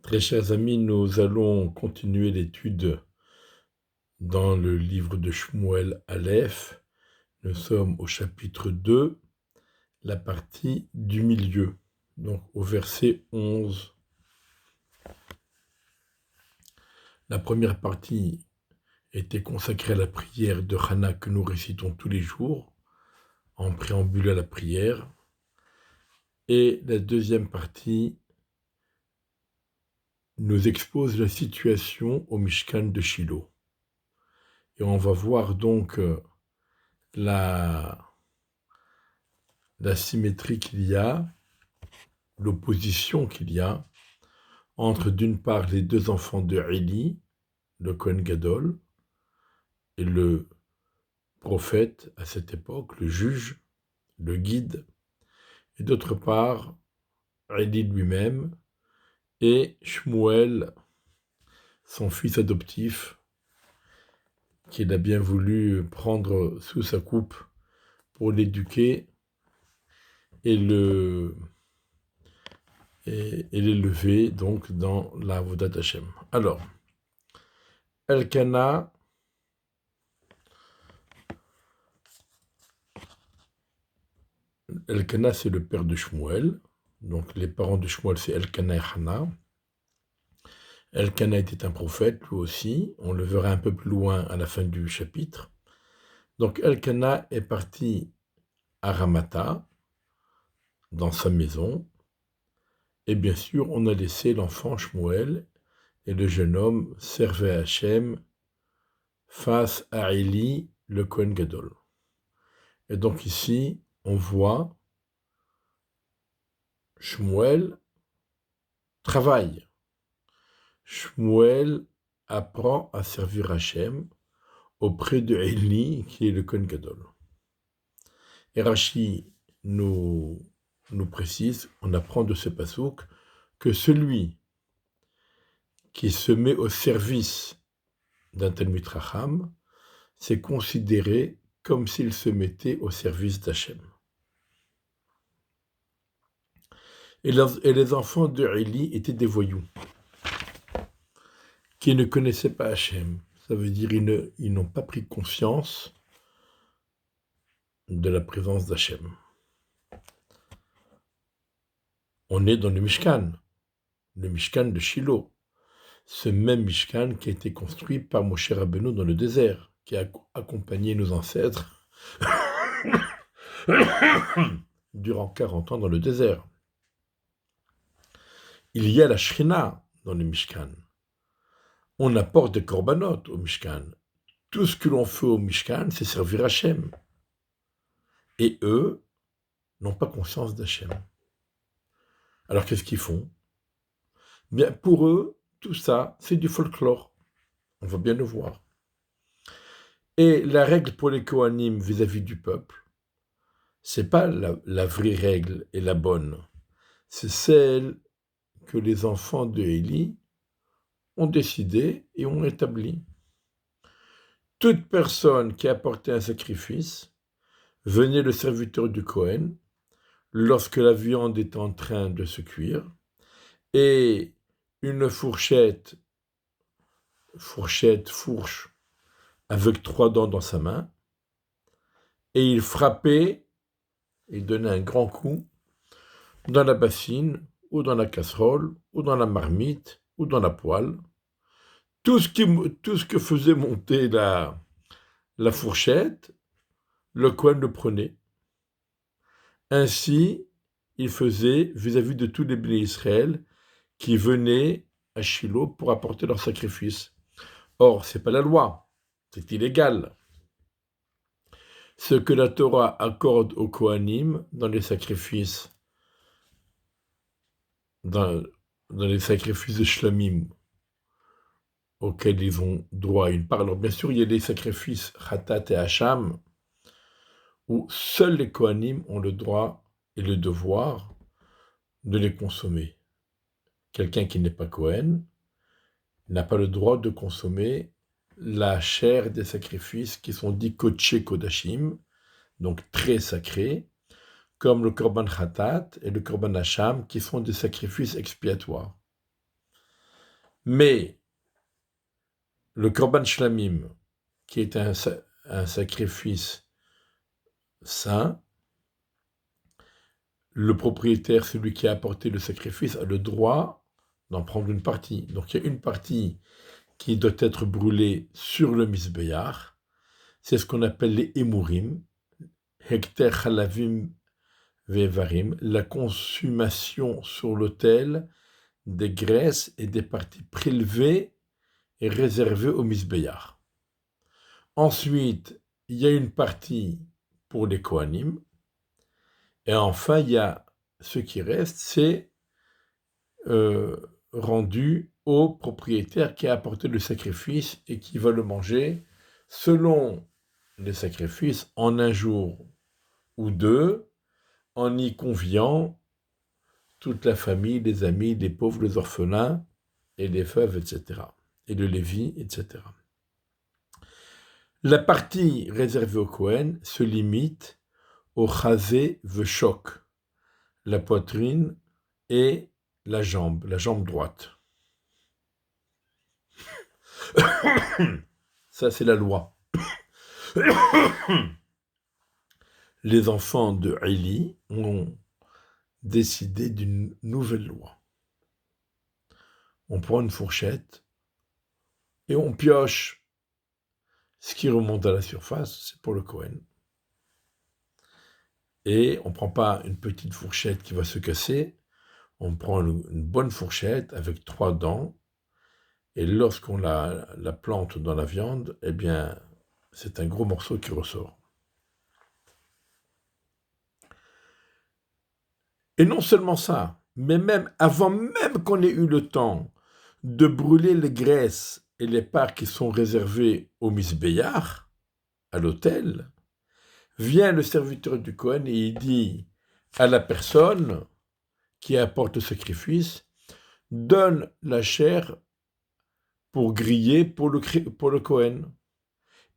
Très chers amis, nous allons continuer l'étude dans le livre de Shmuel Aleph. Nous sommes au chapitre 2, la partie du milieu, donc au verset 11. La première partie était consacrée à la prière de Hana que nous récitons tous les jours, en préambule à la prière. Et la deuxième partie nous expose la situation au Mishkan de Shiloh. Et on va voir donc la symétrie qu'il y a, l'opposition qu'il y a entre d'une part les deux enfants de Eli, le Kohen Gadol, et le prophète à cette époque, le juge, le guide, et d'autre part Eli lui-même et Shmuel, son fils adoptif, qu'il a bien voulu prendre sous sa coupe pour l'éduquer et l'élever donc dans la Avodat Hashem. Alors, Elkana, c'est le père de Shmuel. Donc les parents de Shmuel, c'est Elkana et Hana. Elkana était un prophète, lui aussi. On le verra un peu plus loin à la fin du chapitre. Donc Elkana est parti à Ramata, dans sa maison. Et bien sûr, on a laissé l'enfant Shmuel et le jeune homme servait Hachem face à Eli, le Kohen Gadol. Et donc ici, on voit Shmuel travaille. Shmuel apprend à servir Hachem auprès de Eli, qui est le Kohen Gadol. Et Rashi nous précise, on apprend de ce pasouk, que celui qui se met au service d'un Talmid Racham, c'est considéré comme s'il se mettait au service d'Hachem. Et les enfants de Eli étaient des voyous, qui ne connaissaient pas Hachem. Ça veut dire ils n'ont pas pris conscience de la présence d'Hachem. On est dans le Mishkan de Shiloh. Ce même Mishkan qui a été construit par Moshe Rabbeinu dans le désert, qui a accompagné nos ancêtres durant 40 ans dans le désert. Il y a la Shrina dans le Mishkan. On apporte des korbanot au Mishkan. Tout ce que l'on fait au Mishkan, c'est servir Hachem. Et eux n'ont pas conscience d'Hachem. Alors qu'est-ce qu'ils font ? Bien, pour eux, tout ça, c'est du folklore. On va bien le voir. Et la règle pour les Kohanim vis-à-vis du peuple, c'est pas la vraie règle et la bonne. C'est celle que les enfants de Élie ont décidé et ont établi. Toute personne qui apportait un sacrifice venait le serviteur du Kohen lorsque la viande était en train de se cuire et une fourche, avec 3 dents dans sa main, et il frappait, il donnait un grand coup dans la bassine, ou dans la casserole, ou dans la marmite, ou dans la poêle. Tout ce que faisait monter la fourchette, le Kohen le prenait. Ainsi, il faisait vis-à-vis de tous les bénis Israël qui venaient à Shiloh pour apporter leur sacrifice. Or, ce n'est pas la loi, c'est illégal. Ce que la Torah accorde aux Kohanim dans les sacrifices, dans les sacrifices de Shlamim, auxquels ils ont droit à une part. Alors bien sûr, il y a des sacrifices Khatat et Hacham, où seuls les Kohanim ont le droit et le devoir de les consommer. Quelqu'un qui n'est pas Kohen n'a pas le droit de consommer la chair des sacrifices qui sont dits Kodesh Kodashim, donc très sacrés, comme le Korban Khatat et le Korban Hacham, qui sont des sacrifices expiatoires. Mais le Korban Shlamim, qui est un sacrifice saint, le propriétaire, celui qui a apporté le sacrifice, a le droit d'en prendre une partie. Donc il y a une partie qui doit être brûlée sur le Misbéach. C'est ce qu'on appelle les Emurim, Hekter Chalavim Vevarim, la consommation sur l'autel des graisses et des parties prélevées et réservées au Misbéach. Ensuite, il y a une partie pour les Kohanim. Et enfin, il y a ce qui reste, c'est rendu au propriétaire qui a apporté le sacrifice et qui va le manger selon les sacrifices en un jour ou deux, en y conviant toute la famille, les amis, les pauvres, les orphelins et les veuves, etc. Et le Lévi, etc. La partie réservée au Kohen se limite au chazé veshok, la poitrine et la jambe droite. Ça, c'est la loi. Les enfants de Eli ont décidé d'une nouvelle loi. On prend une fourchette et on pioche ce qui remonte à la surface, c'est pour le Kohen. Et on ne prend pas une petite fourchette qui va se casser, on prend une bonne fourchette avec 3 dents, et lorsqu'on la plante dans la viande, eh bien, c'est un gros morceau qui ressort. Et non seulement ça, mais même avant même qu'on ait eu le temps de brûler les graisses et les parts qui sont réservées au misbéach, à l'autel, vient le serviteur du Kohen et il dit à la personne qui apporte le sacrifice, donne la chair pour griller pour le Kohen.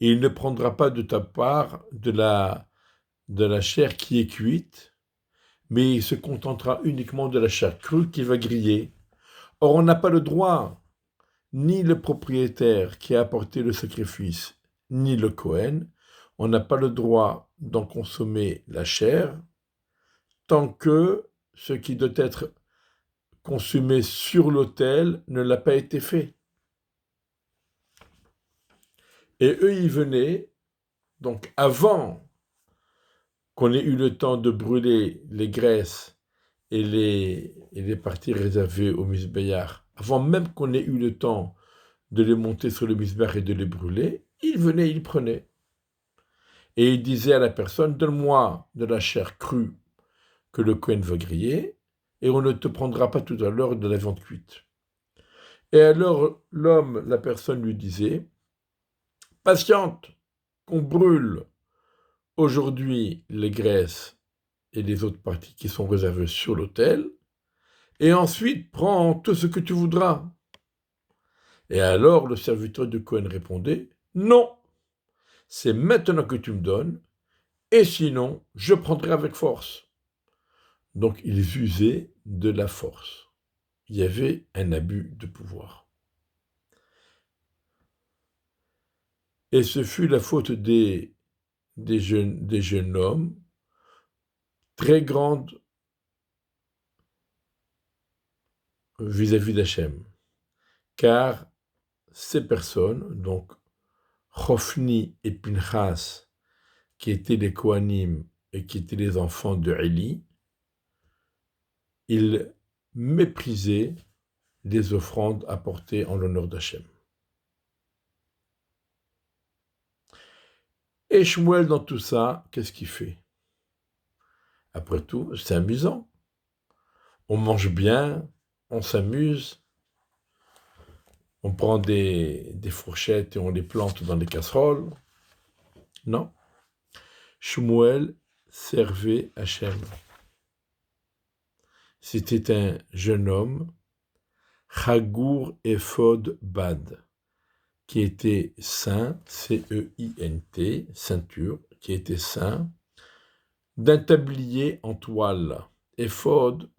Et il ne prendra pas de ta part de la chair qui est cuite, mais il se contentera uniquement de la chair crue qu'il va griller. Or, on n'a pas le droit, ni le propriétaire qui a apporté le sacrifice, ni le Kohen, on n'a pas le droit d'en consommer la chair tant que ce qui doit être consommé sur l'autel ne l'a pas été fait. Et eux, ils venaient, donc avant qu'on ait eu le temps de brûler les graisses et les parties réservées au misbéach, avant même qu'on ait eu le temps de les monter sur le misbéach et de les brûler, ils venaient, ils prenaient. Et ils disaient à la personne, donne-moi de la chair crue que le Kohen veut griller, et on ne te prendra pas tout à l'heure de la viande cuite. Et alors l'homme, la personne lui disait, patiente, qu'on brûle aujourd'hui les graisses et les autres parties qui sont réservées sur l'autel, et ensuite prends tout ce que tu voudras. Et alors le serviteur de Kohen répondait, non, c'est maintenant que tu me donnes, et sinon je prendrai avec force. Donc ils usaient de la force. Il y avait un abus de pouvoir. Et ce fut la faute des jeunes hommes, très grande vis-à-vis d'Hachem. Car ces personnes, donc Chophni et Pinchas, qui étaient les Kohanim et qui étaient les enfants de Eli, ils méprisaient les offrandes apportées en l'honneur d'Hachem. Et Shmuel, dans tout ça, qu'est-ce qu'il fait? Après tout, c'est amusant. On mange bien, on s'amuse, on prend des fourchettes et on les plante dans les casseroles. Non. Shmuel servait Hachem. C'était un jeune homme, Chagour Ephod Bad, qui était saint, C-E-I-N-T, ceinture, qui était saint, d'un tablier en toile. Ephod,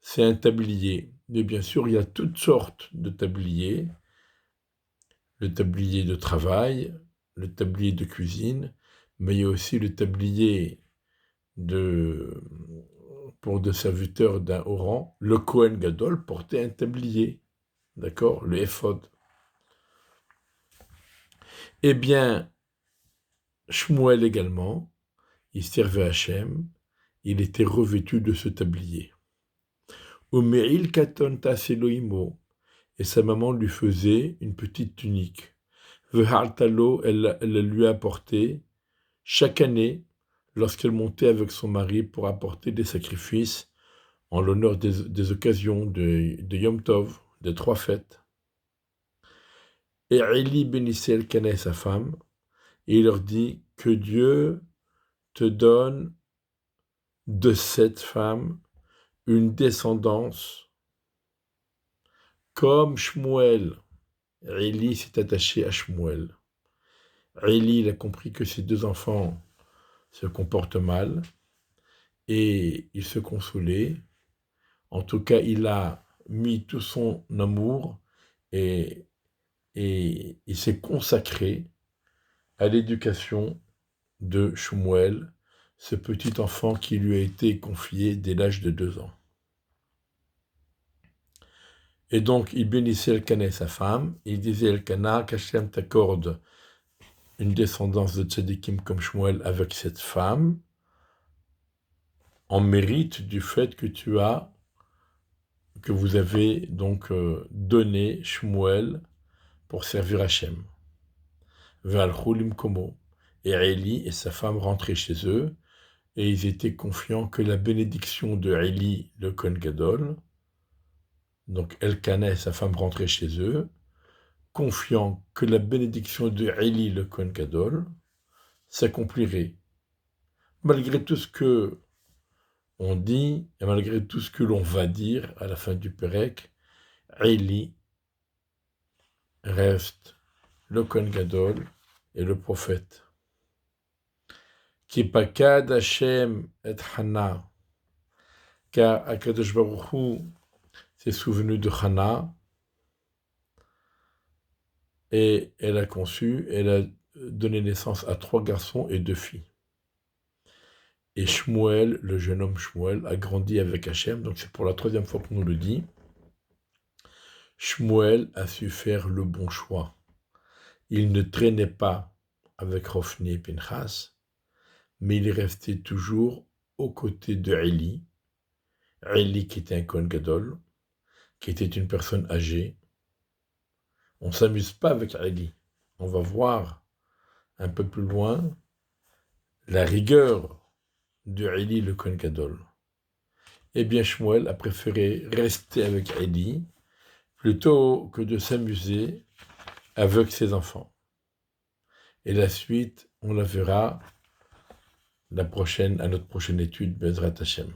c'est un tablier. Mais bien sûr, il y a toutes sortes de tabliers. Le tablier de travail, le tablier de cuisine, mais il y a aussi le tablier pour des serviteurs d'un haut rang. Le Kohen Gadol portait un tablier, d'accord, le éphod. Eh bien, Shmuel également, il servait Hachem, il était revêtu de ce tablier. Umeil katon tas Elohimo, et sa maman lui faisait une petite tunique. Ve'haltalo, elle lui a apporté chaque année, lorsqu'elle montait avec son mari pour apporter des sacrifices en l'honneur des occasions de Yom Tov, des 3 fêtes. Et Eli bénissait Elkana et sa femme, et il leur dit que Dieu te donne de cette femme une descendance comme Shmuel. Eli s'est attaché à Shmuel. Eli, il a compris que ses 2 enfants se comportent mal, et il se consolait. En tout cas, il a mis tout son amour et il s'est consacré à l'éducation de Shmuel, ce petit enfant qui lui a été confié dès l'âge de 2 ans. Et donc, il bénissait Elkana et sa femme. Il disait Elkana, qu'Hachem t'accorde une descendance de tzadikim comme Shmuel avec cette femme, en mérite du fait que vous avez donc donné Shmuel pour servir Hachem. Ve'alchulim komo. Et Eli et sa femme rentraient chez eux, et ils étaient confiants que la bénédiction de Eli, le Kohen Gadol, donc Elkana et sa femme rentraient chez eux, confiants que la bénédiction de Eli, le Kohen Gadol, s'accomplirait. Malgré tout ce que on dit, et malgré tout ce que l'on va dire à la fin du Pérec, Eli reste le Kohen Gadol et le prophète. Ki pakad Hashem et Hana, car Akadosh Baruch Hu s'est souvenu de Hana, et elle a conçu, elle a donné naissance à 3 garçons et 2 filles. Et Shmuel, le jeune homme Shmuel, a grandi avec Hachem, donc c'est pour la 3e fois qu'on nous le dit. Shmuel a su faire le bon choix. Il ne traînait pas avec Hofni et Pinchas, mais il est resté toujours aux côtés de Eli. Eli qui était un Kohen Gadol, qui était une personne âgée. On ne s'amuse pas avec Eli. On va voir un peu plus loin la rigueur de Eli le Kohen Gadol. Eh bien, Shmuel a préféré rester avec Eli plutôt que de s'amuser avec ses enfants. Et la suite, on la verra à notre prochaine étude, Bezrat Hashem.